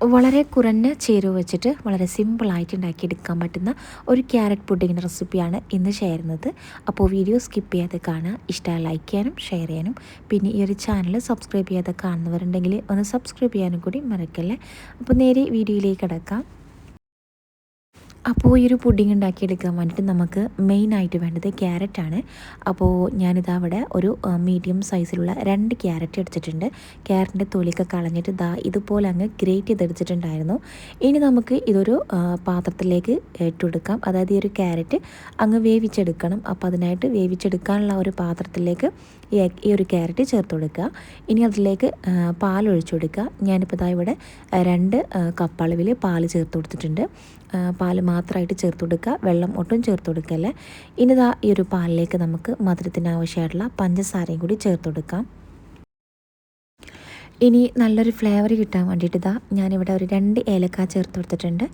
വളരെ കുറഞ്ഞ ചേരുവ വെച്ചിട്ട് വളരെ സിമ്പിളായിട്ട് ഉണ്ടാക്കിയെടുക്കാൻ പറ്റുന്ന ഒരു ക്യാരറ്റ് പുഡിങ്ങിൻ്റെ റെസിപ്പിയാണ് ഇന്ന് ഷെയർ ചെയ്യുന്നത്. അപ്പോൾ വീഡിയോ സ്കിപ്പ് ചെയ്യാതെ കാണുക, ഇഷ്ടമായി ലൈക്ക് ചെയ്യാനും ഷെയർ ചെയ്യാനും, പിന്നെ ഈ ഒരു ചാനൽ സബ്സ്ക്രൈബ് ചെയ്യാതെ കാണുന്നവരുണ്ടെങ്കിൽ ഒന്ന് സബ്സ്ക്രൈബ് ചെയ്യാനും കൂടി മറക്കല്ലേ. അപ്പോൾ നേരെ വീഡിയോയിലേക്ക് കിടക്കാം. അപ്പോൾ ഈ ഒരു പുഡിങ് ഉണ്ടാക്കിയെടുക്കാൻ വേണ്ടിയിട്ട് നമുക്ക് മെയിനായിട്ട് വേണ്ടത് ക്യാരറ്റാണ്. അപ്പോൾ ഞാനിതാ അവിടെ ഒരു മീഡിയം സൈസിലുള്ള 2 ക്യാരറ്റ് എടുത്തിട്ടുണ്ട്. ക്യാരറ്റിൻ്റെ തൊലിയൊക്കെ കളഞ്ഞിട്ട് ഇതുപോലെ അങ്ങ് ഗ്രേറ്റ് ചെയ്തെടുത്തിട്ടുണ്ടായിരുന്നു. ഇനി നമുക്ക് ഇതൊരു പാത്രത്തിലേക്ക് ഇട്ടുകൊടുക്കാം. അതായത് ഈ ഒരു ക്യാരറ്റ് അങ്ങ് വേവിച്ചെടുക്കണം. അപ്പോൾ അതിനായിട്ട് വേവിച്ചെടുക്കാനുള്ള ഒരു പാത്രത്തിലേക്ക് ഈ ഒരു ക്യാരറ്റ് ചേർത്ത് കൊടുക്കുക. ഇനി അതിലേക്ക് പാലൊഴിച്ചു കൊടുക്കുക. ഞാനിപ്പോൾ ഇവിടെ 2 കപ്പ് അളവിൽ പാൽ ചേർത്ത് കൊടുത്തിട്ടുണ്ട്. പാൽ മാത്രമായിട്ട് ചേർത്ത് കൊടുക്കുക, വെള്ളം ഒട്ടും ചേർത്ത് കൊടുക്കല്ലേ. ഇനി ഈ ഒരു പാലിലേക്ക് നമുക്ക് മധുരത്തിന് ആവശ്യമായിട്ടുള്ള പഞ്ചസാരയും കൂടി ചേർത്ത് കൊടുക്കാം. ഇനി നല്ലൊരു ഫ്ലേവർ കിട്ടാൻ വേണ്ടിയിട്ട് ഞാനിവിടെ ഒരു 2 ഏലക്ക ചേർത്ത് കൊടുത്തിട്ടുണ്ട്.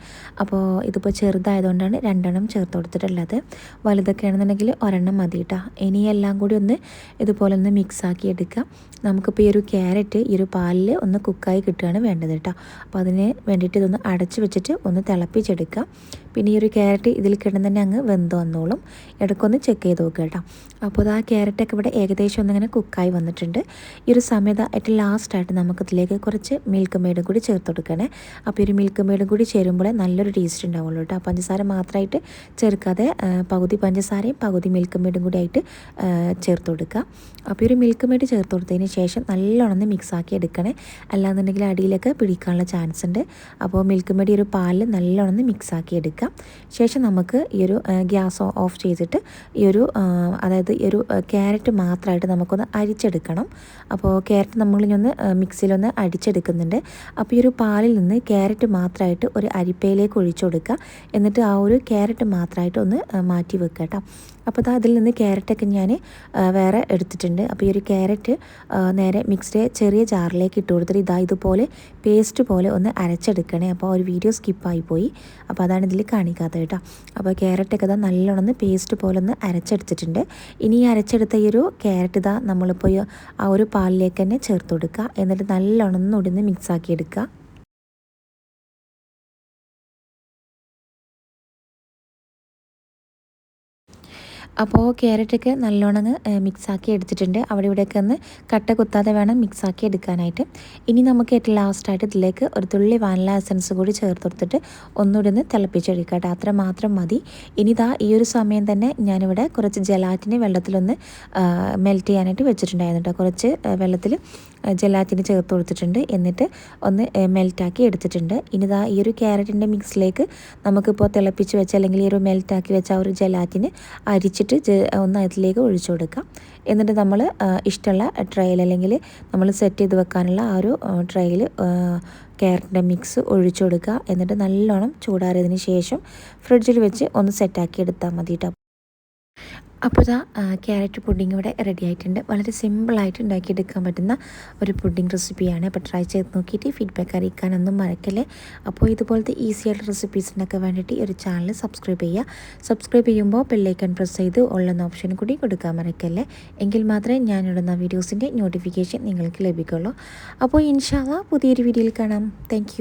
അപ്പോൾ ഇതിപ്പോൾ ചെറുതായതുകൊണ്ടാണ് 2 എണ്ണം ചേർത്ത് കൊടുത്തിട്ടുള്ളത്. വലുതൊക്കെ ആണെന്നുണ്ടെങ്കിൽ 1 എണ്ണം മതി കേട്ടോ. ഇനി എല്ലാം കൂടി ഇതുപോലെ ഒന്ന് മിക്സാക്കി എടുക്കുക. നമുക്കിപ്പോൾ ഈ ഒരു ക്യാരറ്റ് ഈ ഒരു പാലിൽ ഒന്ന് കുക്കായി കിട്ടുകയാണ് വേണ്ടത് കേട്ടോ. അപ്പോൾ അതിന് വേണ്ടിയിട്ട് ഇതൊന്ന് അടച്ച് വെച്ചിട്ട് ഒന്ന് തിളപ്പിച്ചെടുക്കുക. പിന്നെ ഈ ഒരു ക്യാരറ്റ് ഇതിൽ കിടന്ന് തന്നെ അങ്ങ് വെന്ത് വന്നോളും. ഇടയ്ക്കൊന്ന് ചെക്ക് ചെയ്ത് നോക്കുക കേട്ടോ. അപ്പോൾ ആ ക്യാരറ്റൊക്കെ ഇവിടെ ഏകദേശം ഒന്നിങ്ങനെ കുക്കായി വന്നിട്ടുണ്ട്. ഈ ഒരു സമയത്ത് ഏറ്റവും ലാസ്റ്റായിട്ട് നമുക്കതിലേക്ക് കുറച്ച് മിൽക്ക് മെയ്ഡും കൂടി ചേർത്ത് കൊടുക്കണേ. അപ്പോൾ ഈ ഒരു മിൽക്ക് മെയ്ഡും കൂടി ചേരുമ്പോൾ നല്ലൊരു ടേസ്റ്റ് ഉണ്ടാവുള്ളൂ കേട്ടോ. പഞ്ചസാര മാത്രമായിട്ട് ചേർക്കാതെ പകുതി പഞ്ചസാരയും പകുതി മിൽക്ക് മെയ്ഡും കൂടി ആയിട്ട് ചേർത്ത് കൊടുക്കുക. അപ്പോൾ ഈ ഒരു മിൽക്ക് മെയ്ഡ് ചേർത്ത് കൊടുത്തതിന് ശേഷം നല്ലോണം മിക്സാക്കി എടുക്കണേ. അല്ലാന്നുണ്ടെങ്കിൽ അടിയിലൊക്കെ പിടിക്കാനുള്ള ചാൻസ് ഉണ്ട്. അപ്പോൾ മിൽക്ക് മെയ്ഡ് ഈ ഒരു പാലിൽ നല്ലോണം മിക്സാക്കി എടുക്കുക. ശേഷം നമുക്ക് ഈ ഒരു ഗ്യാസ് ഓഫ് ചെയ്തിട്ട് ഈ ഒരു അതായത് ഈ ഒരു ക്യാരറ്റ് മാത്രമായിട്ട് നമുക്കൊന്ന് അരിച്ചെടുക്കണം. അപ്പോൾ ക്യാരറ്റ് നമ്മളിനി ഒന്ന് മിക്സിയിലൊന്ന് അടിച്ചെടുക്കുന്നുണ്ട്. അപ്പോൾ ഈ ഒരു പാലിൽ നിന്ന് ക്യാരറ്റ് മാത്രമായിട്ട് ഒരു അരിപ്പയിലേക്ക് ഒഴിച്ചു കൊടുക്കുക. എന്നിട്ട് ആ ഒരു ക്യാരറ്റ് മാത്രമായിട്ട് ഒന്ന് മാറ്റി വെക്കുക കേട്ടോ. അപ്പോൾ അതിൽ നിന്ന് ക്യാരറ്റൊക്കെ ഞാൻ വേറെ എടുത്തിട്ടുണ്ട്. അപ്പോൾ ഈ ഒരു ക്യാരറ്റ് നേരെ മിക്സിയുടെ ചെറിയ ജാറിലേക്ക് ഇട്ട് കൊടുത്തിട്ട് ഇതുപോലെ പേസ്റ്റ് പോലെ ഒന്ന് അരച്ചെടുക്കണേ. അപ്പോൾ ഒരു വീഡിയോ സ്കിപ്പായി പോയി. അപ്പോൾ അതാണ് ഇതിൽ കാണിക്കാത്തത് കേട്ടോ. അപ്പോൾ ക്യാരറ്റൊക്കെ നല്ലോണം പേസ്റ്റ് പോലെ ഒന്ന് അരച്ചെടുത്തിട്ടുണ്ട്. ഇനി ഈ അരച്ചെടുത്ത ഈ ഒരു ക്യാരറ്റ് നമ്മളിപ്പോൾ ആ ഒരു പാലിലേക്ക് തന്നെ ചേർത്ത് കൊടുക്കുക. എന്നിട്ട് നല്ലോണം ഒടിന്ന് മിക്സാക്കി എടുക്കുക. അപ്പോൾ ക്യാരറ്റൊക്കെ നല്ലോണം മിക്സാക്കി എടുത്തിട്ടുണ്ട്. അവിടെ ഇവിടെയൊക്കെ ഒന്ന് കട്ട കുത്താതെ വേണം മിക്സാക്കി എടുക്കാനായിട്ട്. ഇനി നമുക്ക് ഏറ്റവും ലാസ്റ്റായിട്ട് ഇതിലേക്ക് ഒരു തുള്ളി വാനില എസൻസ് കൂടി ചേർത്ത് കൊടുത്തിട്ട് ഒന്നുകൂടി ഒന്ന് തിളപ്പിച്ചെടുക്കുക കേട്ടോ. അത്ര മാത്രം മതി. ഇനി ഈ ഒരു സമയം തന്നെ ഞാനിവിടെ കുറച്ച് ജലാറ്റിന് വെള്ളത്തിലൊന്ന് മെൽറ്റ് ചെയ്യാനായിട്ട് വെച്ചിട്ടുണ്ടായിരുന്നു കേട്ടോ. കുറച്ച് വെള്ളത്തിൽ ജലാറ്റിന് ചേർത്ത് കൊടുത്തിട്ടുണ്ട്. എന്നിട്ട് ഒന്ന് മെൽറ്റാക്കി എടുത്തിട്ടുണ്ട്. ഇനി ഈ ഒരു ക്യാരറ്റിൻ്റെ മിക്സിലേക്ക് നമുക്കിപ്പോൾ തിളപ്പിച്ച് വെച്ച അല്ലെങ്കിൽ ഈ ഒരു മെൽറ്റാക്കി വെച്ച ആ ഒരു ജലാറ്റിന് അരിച്ചിട്ട് ഒന്ന് അതിലേക്ക് ഒഴിച്ചു കൊടുക്കാം. എന്നിട്ട് നമ്മൾ ഇഷ്ടമുള്ള ട്രേയിൽ അല്ലെങ്കിൽ നമ്മൾ സെറ്റ് ചെയ്ത് വെക്കാനുള്ള ആ ഒരു ട്രേയിൽ ക്യാരറ്റിൻ്റെ മിക്സ് ഒഴിച്ചു കൊടുക്കുക. എന്നിട്ട് നല്ലോണം ചൂടാറിയതിന് ശേഷം ഫ്രിഡ്ജിൽ വെച്ച് ഒന്ന് സെറ്റാക്കി എടുത്താൽ മതി കേട്ടോ. അപ്പോൾ ക്യാരറ്റ് പുഡിങ് ഇവിടെ റെഡി ആയിട്ടുണ്ട്. വളരെ സിമ്പിളായിട്ട് ഉണ്ടാക്കിയെടുക്കാൻ പറ്റുന്ന ഒരു പുഡിങ് റെസിപ്പിയാണ്. അപ്പോൾ ട്രൈ ചെയ്ത് നോക്കിയിട്ട് ഫീഡ്ബാക്ക് അറിയിക്കാനൊന്നും മറക്കല്ലേ. അപ്പോൾ ഇതുപോലത്തെ ഈസി ആയിട്ട് റെസിപ്പീസിനൊക്കെ വേണ്ടിയിട്ട് ഒരു ചാനൽ സബ്സ്ക്രൈബ് ചെയ്യുക. സബ്സ്ക്രൈബ് ചെയ്യുമ്പോൾ ബെല്ലൈക്കൺ പ്രസ് ചെയ്ത് ഉള്ളെന്ന ഓപ്ഷൻ കൂടി കൊടുക്കാൻ മറക്കല്ലേ. എങ്കിൽ മാത്രമേ ഞാനിടുന്ന വീഡിയോസിൻ്റെ നോട്ടിഫിക്കേഷൻ നിങ്ങൾക്ക് ലഭിക്കുള്ളൂ. അപ്പോൾ ഇൻഷാ അല്ലാഹ് പുതിയൊരു വീഡിയോയിൽ കാണാം. താങ്ക്